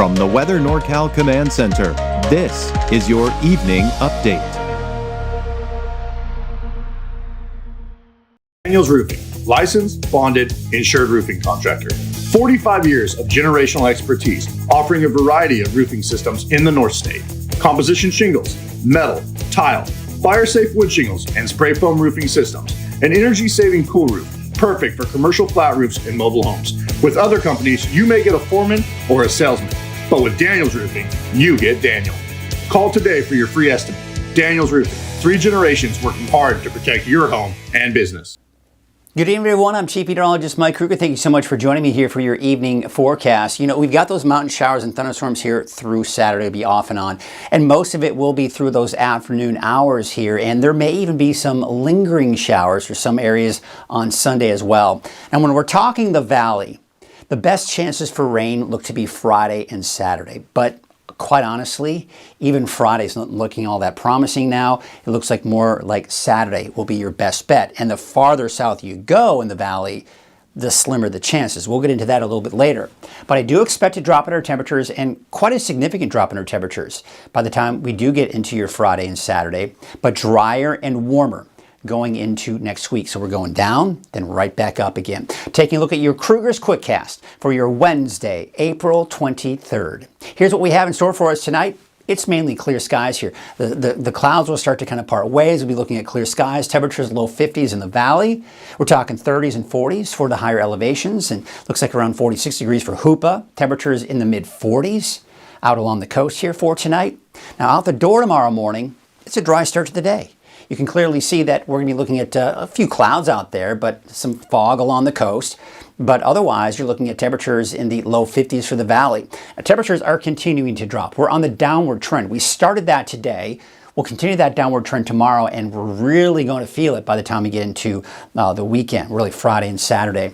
From the Weather NorCal Command Center, this is your evening update. Daniels Roofing, licensed, bonded, insured roofing contractor. 45 years of generational expertise, offering a variety of roofing systems in the North State. Composition shingles, metal, tile, fire-safe wood shingles, and spray foam roofing systems. An energy-saving cool roof, perfect for commercial flat roofs and mobile homes. With other companies, you may get a foreman or a salesman, but with Daniels Roofing, you get Daniel. Call today for your free estimate. Daniels Roofing, 3 generations working hard to protect your home and business. Good evening, everyone. I'm Chief Meteorologist Mike Krueger. Thank you so much for joining me here for your evening forecast. You know, we've got those mountain showers and thunderstorms here through Saturday, be off and on, and most of it will be through those afternoon hours here, and there may even be some lingering showers for some areas on Sunday as well. And when we're talking the valley, the best chances for rain look to be Friday and Saturday, but quite honestly, even Friday's not looking all that promising now. It looks like more like Saturday will be your best bet. And the farther south you go in the valley, the slimmer the chances. We'll get into that a little bit later. But I do expect a drop in our temperatures, and quite a significant drop in our temperatures by the time we do get into your Friday and Saturday, but drier and warmer going into next week. So we're going down, then right back up again. Taking a look at your Krueger's Quickcast for your Wednesday, April 23rd. Here's what we have in store for us tonight. It's mainly clear skies here. The clouds will start to kind of part ways. We'll be looking at clear skies, temperatures low 50s in the valley. We're talking 30s and 40s for the higher elevations, and looks like around 46 degrees for Hoopa. Temperatures in the mid 40s out along the coast here for tonight. Now out the door tomorrow morning, it's a dry start to the day. You can clearly see that we're going to be looking at a few clouds out there, but some fog along the coast. But otherwise, you're looking at temperatures in the low 50s for the valley. Temperatures are continuing to drop. We're on the downward trend. We started that today. We'll continue that downward trend tomorrow, and we're really going to feel it by the time we get into the weekend, really Friday and Saturday.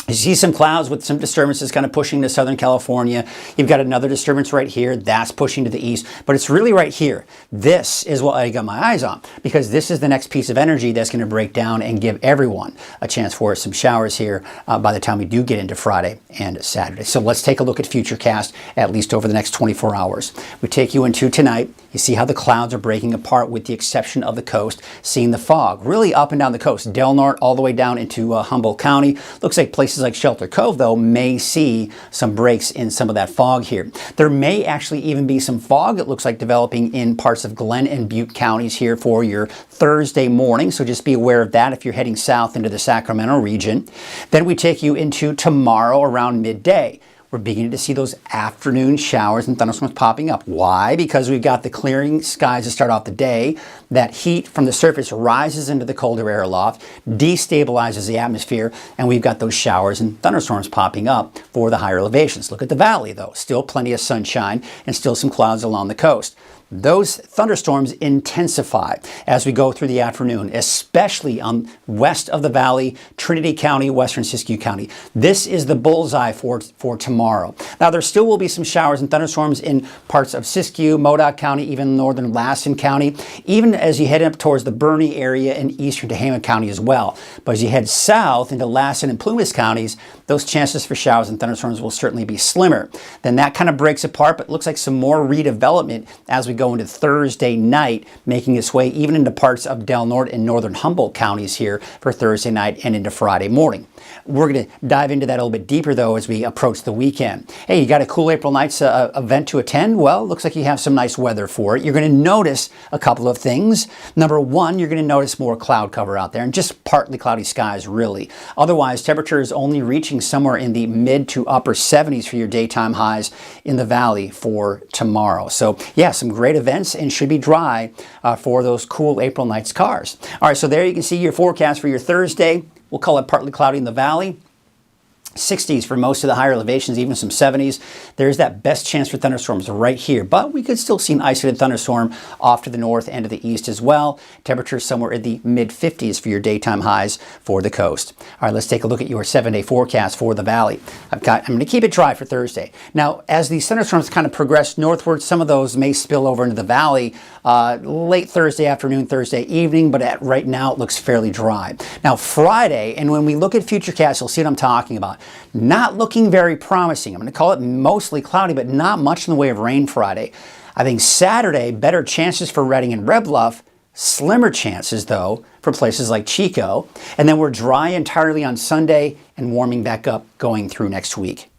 You see some clouds with some disturbances kind of pushing to Southern California. You've got another disturbance right here. That's pushing to the east. But it's really right here. This is what I got my eyes on, because this is the next piece of energy that's going to break down and give everyone a chance for some showers here by the time we do get into Friday and Saturday. So let's take a look at Futurecast, at least over the next 24 hours. We take you into tonight. You see how the clouds are breaking apart with the exception of the coast, seeing the fog really up and down the coast. Del Norte all the way down into Humboldt County. Looks like places like Shelter Cove, though, may see some breaks in some of that fog here. There may actually even be some fog, it looks like, developing in parts of Glenn and Butte counties here for your Thursday morning, so just be aware of that if you're heading south into the Sacramento region. Then we take you into tomorrow around midday. We're beginning to see those afternoon showers and thunderstorms popping up. Why? Because we've got the clearing skies to start off the day. That heat from the surface rises into the colder air aloft, destabilizes the atmosphere, and we've got those showers and thunderstorms popping up for the higher elevations. Look at the valley, though. Still plenty of sunshine and still some clouds along the coast. Those thunderstorms intensify as we go through the afternoon, especially on west of the valley, Trinity County, western Siskiyou County. This is the bullseye for tomorrow. Now, there still will be some showers and thunderstorms in parts of Siskiyou, Modoc County, even northern Lassen County, even as you head up towards the Bernie area and eastern Tehama County as well. But as you head south into Lassen and Plumas counties, those chances for showers and thunderstorms will certainly be slimmer. Then that kind of breaks apart, but looks like some more redevelopment as we go into Thursday night, making its way even into parts of Del Norte and northern Humboldt counties here for Thursday night and into Friday morning. We're going to dive into that a little bit deeper, though, as we approach the weekend. Hey, you got a cool April Nights event to attend? Well, looks like you have some nice weather for it. You're going to notice a couple of things. Number one, you're going to notice more cloud cover out there and just partly cloudy skies, really. Otherwise, temperatures only reaching somewhere in the mid to upper 70s for your daytime highs in the valley for tomorrow. So, yeah, some great events, and should be dry for those cool April Nights cars. All right, so there you can see your forecast for your Thursday. We'll call it partly cloudy in the valley. 60s for most of the higher elevations, even some 70s. There's that best chance for thunderstorms right here, but we could still see an isolated thunderstorm off to the north and to the east as well. Temperatures somewhere in the mid 50s for your daytime highs for the coast. All right, let's take a look at your 7-day forecast for the valley. I'm going to keep it dry for Thursday. Now, as these thunderstorms kind of progress northward, some of those may spill over into the valley late Thursday afternoon, Thursday evening, but right now it looks fairly dry. Now, Friday, and when we look at Futurecast, you'll see what I'm talking about. Not looking very promising. I'm going to call it mostly cloudy, but not much in the way of rain Friday. I think Saturday, better chances for Redding and Red Bluff. Slimmer chances, though, for places like Chico. And then we're dry entirely on Sunday and warming back up going through next week.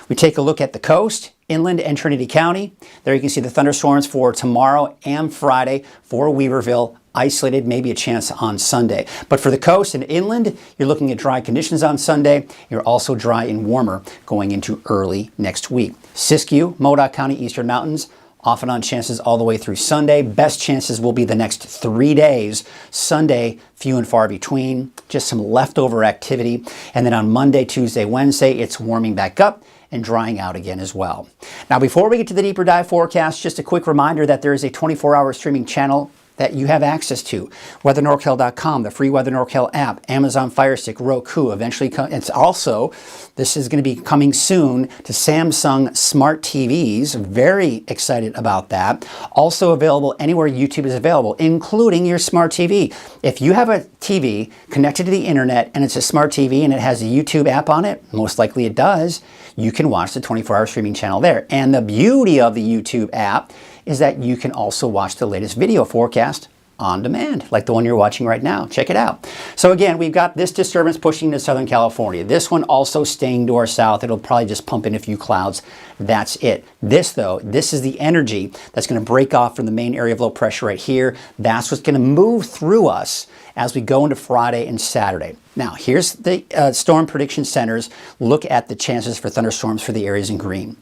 We take a look at the coast, inland, and Trinity County. There you can see the thunderstorms for tomorrow and Friday for Weaverville. Isolated, maybe a chance on Sunday. But for the coast and inland, you're looking at dry conditions on Sunday. You're also dry and warmer going into early next week. Siskiyou, Modoc County, Eastern Mountains, off and on chances all the way through Sunday. Best chances will be the next 3 days. Sunday, few and far between, just some leftover activity. And then on Monday, Tuesday, Wednesday, it's warming back up and drying out again as well. Now, before we get to the deeper dive forecast, just a quick reminder that there is a 24-hour streaming channel that you have access to. WeatherNorCal.com, the free Weather NorCal app, Amazon Fire Stick, Roku, eventually it's also, this is going to be coming soon to Samsung Smart TVs. Very excited about that. Also available anywhere YouTube is available, including your smart TV. If you have a TV connected to the internet and it's a smart TV and it has a YouTube app on it, most likely it does, you can watch the 24-hour streaming channel there. And the beauty of the YouTube app is that you can also watch the latest video forecast on demand, like the one you're watching right now. Check it out. So again, we've got this disturbance pushing to Southern California. This one also staying to our south. It'll probably just pump in a few clouds. That's it. This though, this is the energy that's going to break off from the main area of low pressure right here. That's what's going to move through us as we go into Friday and Saturday. Now, here's the Storm Prediction Center's look at the chances for thunderstorms for the areas in green.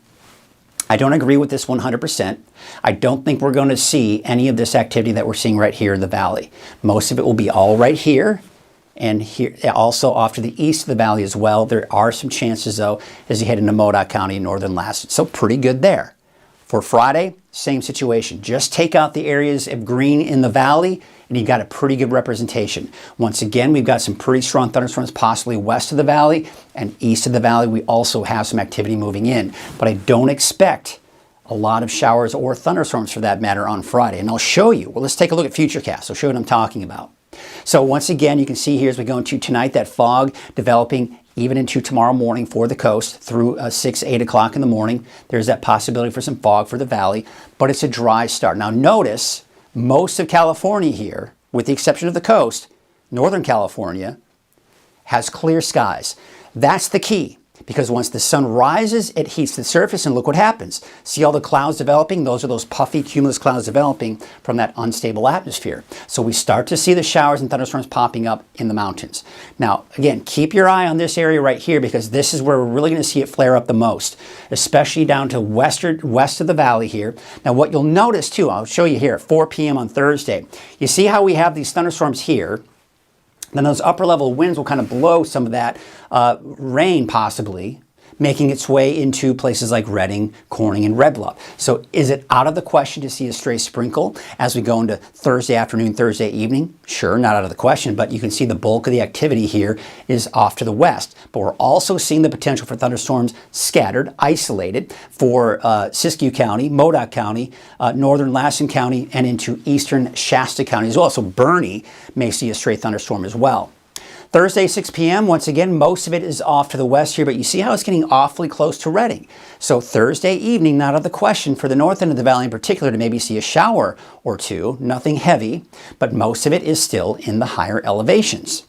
I don't agree with this 100%. I don't think we're going to see any of this activity that we're seeing right here in the valley. Most of it will be all right here and here, also off to the east of the valley as well. There are some chances, though, as you head into Modoc County and northern Lassen. So pretty good there. For Friday, same situation. Just take out the areas of green in the valley and you've got a pretty good representation. Once again, we've got some pretty strong thunderstorms possibly west of the valley, and east of the valley we also have some activity moving in. But I don't expect a lot of showers or thunderstorms for that matter on Friday. And I'll show you. Well, let's take a look at Futurecast. I'll show you what I'm talking about. So once again, you can see here as we go into tonight that fog developing even into tomorrow morning for the coast through 6, 8 o'clock in the morning. There's that possibility for some fog for the valley, but it's a dry start. Now notice most of California here, with the exception of the coast, Northern California, has clear skies. That's the key, because once the sun rises, it heats the surface, and look what happens. See all the clouds developing? Those are those puffy cumulus clouds developing from that unstable atmosphere. So we start to see the showers and thunderstorms popping up in the mountains. Now, again, keep your eye on this area right here, because this is where we're really going to see it flare up the most, especially down to west of the valley here. Now, what you'll notice too, I'll show you here at 4 p.m. on Thursday. You see how we have these thunderstorms here? Then those upper level winds will kind of blow some of that rain possibly, making its way into places like Redding, Corning, and Red Bluff. So is it out of the question to see a stray sprinkle as we go into Thursday afternoon, Thursday evening? Sure, not out of the question, but you can see the bulk of the activity here is off to the west. But we're also seeing the potential for thunderstorms scattered, isolated for Siskiyou County, Modoc County, northern Lassen County, and into eastern Shasta County as well. So Bernie may see a stray thunderstorm as well. Thursday, 6 p.m., once again, most of it is off to the west here, but you see how it's getting awfully close to Redding. So Thursday evening, not out of the question for the north end of the valley in particular to maybe see a shower or two, nothing heavy, but most of it is still in the higher elevations.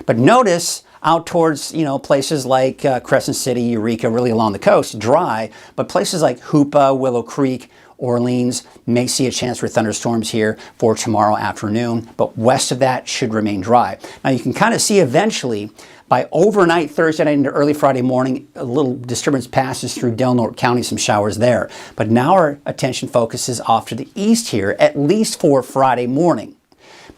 But notice out towards, places like Crescent City, Eureka, really along the coast, dry, but places like Hoopa, Willow Creek, Orleans may see a chance for thunderstorms here for tomorrow afternoon, but west of that should remain dry. Now you can kind of see eventually by overnight Thursday night into early Friday morning, a little disturbance passes through Del Norte County, some showers there. But now our attention focuses off to the east here, at least for Friday morning.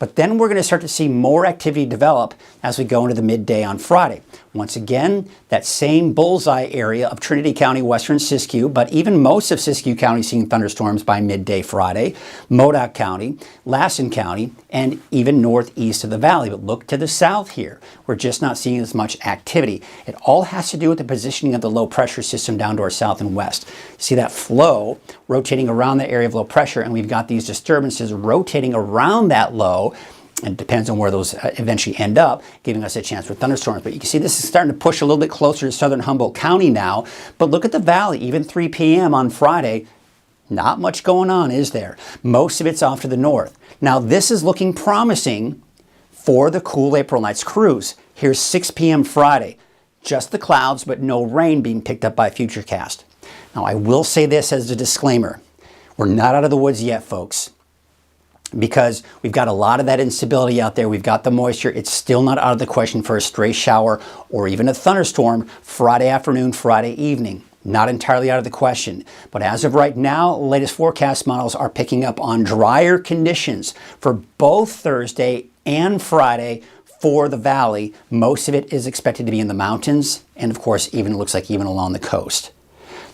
But then we're going to start to see more activity develop as we go into the midday on Friday. Once again, that same bullseye area of Trinity County, western Siskiyou, but even most of Siskiyou County seeing thunderstorms by midday Friday, Modoc County, Lassen County, and even northeast of the valley. But look to the south here. We're just not seeing as much activity. It all has to do with the positioning of the low pressure system down to our south and west. See that flow rotating around the area of low pressure, and we've got these disturbances rotating around that low And it depends on where those eventually end up, giving us a chance for thunderstorms. But you can see this is starting to push a little bit closer to southern Humboldt County now. But look at the valley, even 3 p.m. on Friday. Not much going on, is there? Most of it's off to the north. Now, this is looking promising for the cool April nights cruise. Here's 6 p.m. Friday. Just the clouds, but no rain being picked up by Futurecast. Now, I will say this as a disclaimer. We're not out of the woods yet, folks, because we've got a lot of that instability out there. We've got the moisture. It's still not out of the question for a stray shower or even a thunderstorm Friday afternoon, Friday evening. Not entirely out of the question. But as of right now, latest forecast models are picking up on drier conditions for both Thursday and Friday for the valley. Most of it is expected to be in the mountains, and of course, even looks like even along the coast.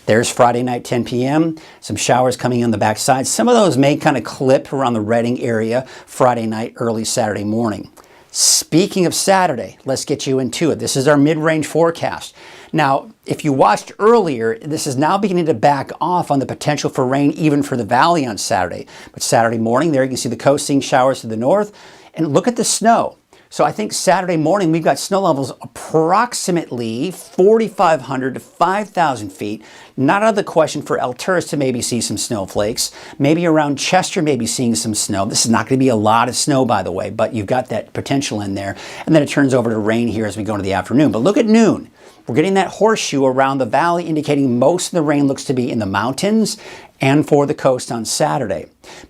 There's Friday night, 10 p.m. Some showers coming on the backside. Some of those may kind of clip around the Redding area Friday night, early Saturday morning. Speaking of Saturday, let's get you into it. This is our mid-range forecast. Now, if you watched earlier, this is now beginning to back off on the potential for rain even for the valley on Saturday. But Saturday morning, there you can see the coast seeing showers to the north. And look at the snow. So I think Saturday morning, we've got snow levels approximately 4,500 to 5,000 feet. Not out of the question for Alturas to maybe see some snowflakes. Maybe around Chester, maybe seeing some snow. This is not going to be a lot of snow, by the way, but you've got that potential in there. And then it turns over to rain here as we go into the afternoon. But look at noon. We're getting that horseshoe around the valley, indicating most of the rain looks to be in the mountains and for the coast on Saturday.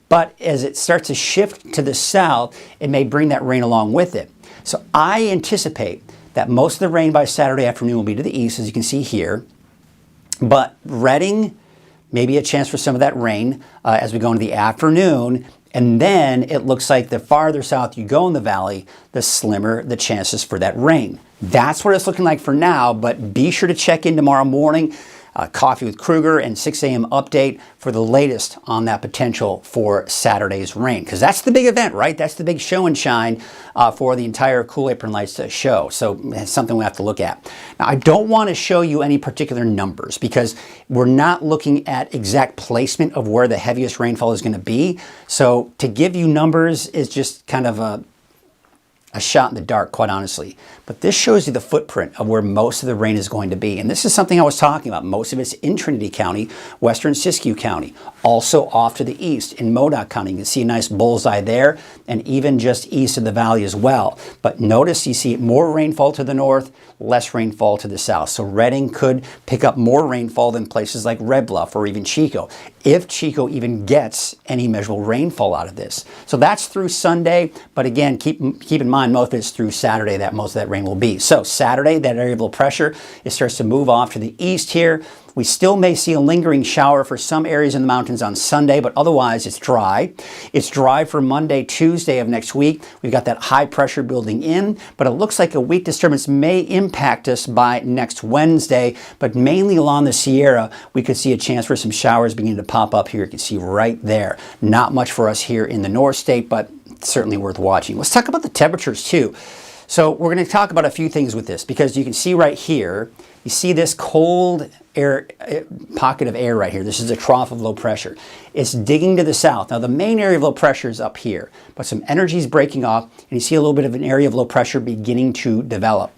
But as it starts to shift to the south, it may bring that rain along with it. So I anticipate that most of the rain by Saturday afternoon will be to the east, as you can see here. But Redding, maybe a chance for some of that rain as we go into the afternoon. And then it looks like the farther south you go in the valley, the slimmer the chances for that rain. That's what it's looking like for now, but be sure to check in tomorrow morning. Coffee with Krueger and 6 a.m. update for the latest on that potential for Saturday's rain. Because that's the big event, right? That's the big show and shine for the entire Cool Apron Lights show. So it's something we have to look at. Now, I don't want to show you any particular numbers because we're not looking at exact placement of where the heaviest rainfall is going to be. So to give you numbers is just kind of a shot in the dark, quite honestly. But this shows you the footprint of where most of the rain is going to be. And this is something I was talking about. Most of it's in Trinity County, western Siskiyou County, also off to the east in Modoc County. You can see a nice bullseye there, and even just east of the valley as well. But notice you see more rainfall to the north, less rainfall to the south. So Redding could pick up more rainfall than places like Red Bluff or even Chico, if Chico even gets any measurable rainfall out of this. So that's through Sunday, but again, keep in mind most of it's through Saturday that most of that rain will be. So Saturday, that area of low pressure, it starts to move off to the east here. We still may see a lingering shower for some areas in the mountains on Sunday, but otherwise it's dry. It's dry for Monday, Tuesday of next week. We've got that high pressure building in, but it looks like a weak disturbance may impact us by next Wednesday, but mainly along the Sierra, we could see a chance for some showers beginning to pop up here. You can see right there. Not much for us here in the North State, but certainly worth watching. Let's talk about the temperatures too. So we're going to talk about a few things with this because you can see right here, you see this cold air pocket of air right here. This is a trough of low pressure. It's digging to the south. Now the main area of low pressure is up here, but some energy is breaking off and you see a little bit of an area of low pressure beginning to develop.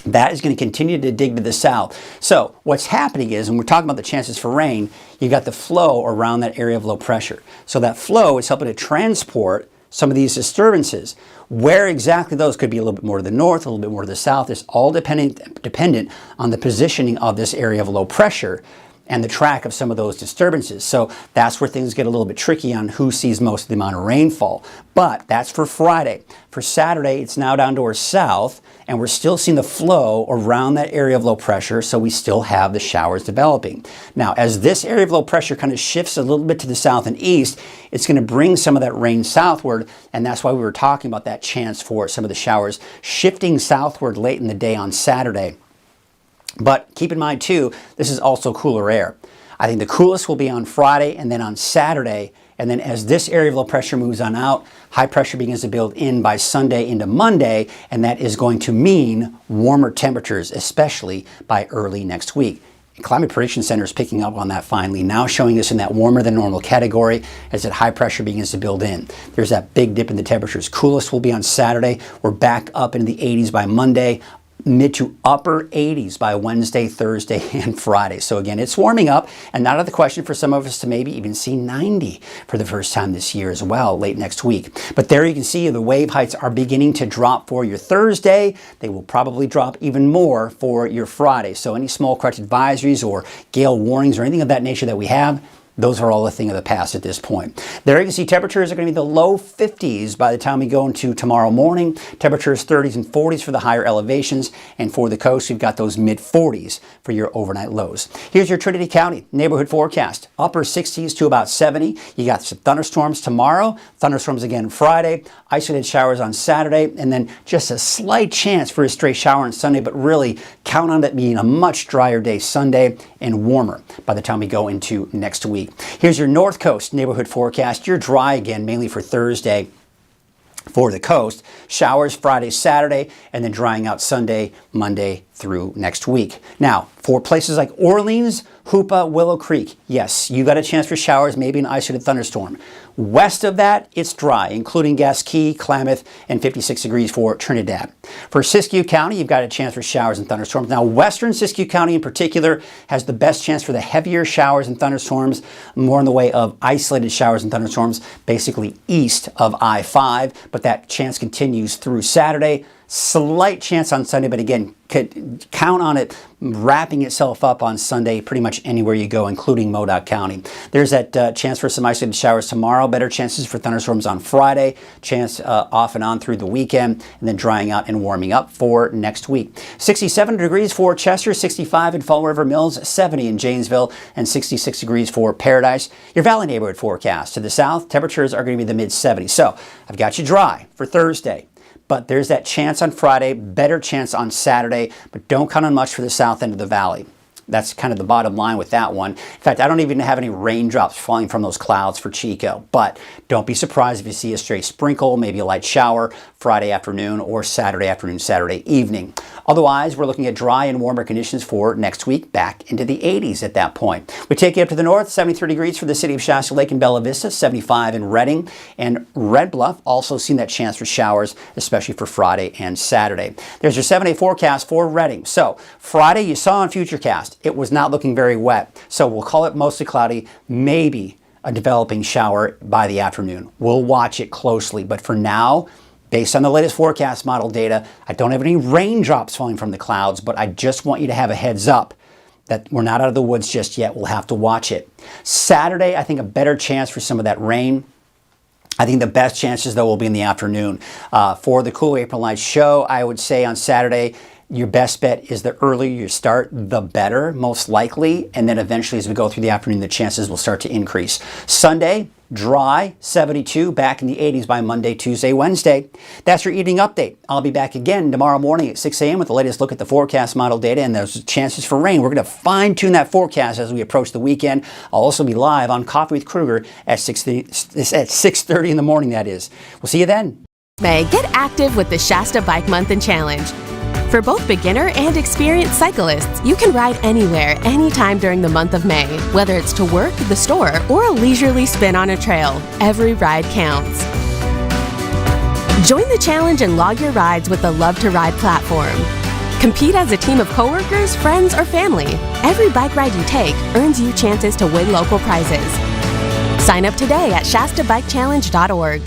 That is going to continue to dig to the south. So what's happening is, when we're talking about the chances for rain, you've got the flow around that area of low pressure. So that flow is helping to transport some of these disturbances. Where exactly those could be a little bit more to the north, a little bit more to the south. It's all dependent on the positioning of this area of low pressure and the track of some of those disturbances. So that's where things get a little bit tricky on who sees most of the amount of rainfall. But that's for Friday. For Saturday, it's now down to our south, and we're still seeing the flow around that area of low pressure, so we still have the showers developing. Now, as this area of low pressure kind of shifts a little bit to the south and east, it's going to bring some of that rain southward, and that's why we were talking about that chance for some of the showers shifting southward late in the day on Saturday. But keep in mind too, this is also cooler air. I think the coolest will be on Friday and then on Saturday. And then as this area of low pressure moves on out, high pressure begins to build in by Sunday into Monday. And that is going to mean warmer temperatures, especially by early next week. Climate Prediction Center is picking up on that finally, now showing us in that warmer than normal category as that high pressure begins to build in. There's that big dip in the temperatures. Coolest will be on Saturday. We're back up into the 80s by Monday. Mid to upper 80s by Wednesday, Thursday, and Friday. So again, it's warming up, and not out of the question for some of us to maybe even see 90 for the first time this year as well, late next week. But there you can see the wave heights are beginning to drop for your Thursday. They will probably drop even more for your Friday. So any small corrected advisories or gale warnings or anything of that nature that we have, those are all a thing of the past at this point. There you can see temperatures are going to be the low 50s by the time we go into tomorrow morning. Temperatures 30s and 40s for the higher elevations. And for the coast, we've got those mid 40s for your overnight lows. Here's your Trinity County neighborhood forecast. Upper 60s to about 70. You got some thunderstorms tomorrow. Thunderstorms again Friday. Isolated showers on Saturday. And then just a slight chance for a stray shower on Sunday. But really count on it being a much drier day Sunday and warmer by the time we go into next week. Here's your North Coast neighborhood forecast. You're dry again, mainly for Thursday for the coast. Showers Friday, Saturday, and then drying out Sunday, Monday through next week. Now, for places like Orleans, Hoopa, Willow Creek, yes, you got a chance for showers, maybe an isolated thunderstorm. West of that, it's dry, including Gasquet, Klamath, and 56 degrees for Trinidad. For Siskiyou County, you've got a chance for showers and thunderstorms. Now, western Siskiyou County in particular has the best chance for the heavier showers and thunderstorms, more in the way of isolated showers and thunderstorms, basically east of I-5, but that chance continues through Saturday. Slight chance on Sunday, but again, could count on it wrapping itself up on Sunday pretty much anywhere you go, including Modoc County. There's that chance for some isolated showers tomorrow, better chances for thunderstorms on Friday, chance off and on through the weekend, and then drying out and warming up for next week. 67 degrees for Chester, 65 in Fall River Mills, 70 in Janesville, and 66 degrees for Paradise. Your Valley neighborhood forecast. To the south, temperatures are going to be the mid-70s. So I've got you dry for Thursday. But there's that chance on Friday, better chance on Saturday, but don't count on much for the south end of the valley. That's kind of the bottom line with that one. In fact, I don't even have any raindrops falling from those clouds for Chico, but don't be surprised if you see a stray sprinkle, maybe a light shower Friday afternoon or Saturday afternoon, Saturday evening. Otherwise, we're looking at dry and warmer conditions for next week, back into the 80s at that point. We take you up to the north, 73 degrees for the city of Shasta Lake and Bella Vista, 75 in Redding, and Red Bluff also seeing that chance for showers, especially for Friday and Saturday. There's your 7-day forecast for Redding. So Friday, you saw on Futurecast, it was not looking very wet. So we'll call it mostly cloudy, maybe a developing shower by the afternoon. We'll watch it closely, but for now, based on the latest forecast model data, I don't have any raindrops falling from the clouds, but I just want you to have a heads up that we're not out of the woods just yet. We'll have to watch it. Saturday, I think a better chance for some of that rain. I think the best chances, though, will be in the afternoon. For the Cool April Night show, I would say on Saturday, your best bet is the earlier you start, the better, most likely. And then eventually, as we go through the afternoon, the chances will start to increase. Sunday, dry, 72, back in the 80s by Monday, Tuesday, Wednesday. That's your evening update. I'll be back again tomorrow morning at 6 a.m. with the latest look at the forecast model data and those chances for rain. We're going to fine-tune that forecast as we approach the weekend. I'll also be live on Coffee with Krueger at 6:30 in the morning, that is. We'll see you then. May get active with the Shasta Bike Month and Challenge. For both beginner and experienced cyclists, you can ride anywhere, anytime during the month of May. Whether it's to work, the store, or a leisurely spin on a trail, every ride counts. Join the challenge and log your rides with the Love to Ride platform. Compete as a team of coworkers, friends, or family. Every bike ride you take earns you chances to win local prizes. Sign up today at ShastaBikeChallenge.org.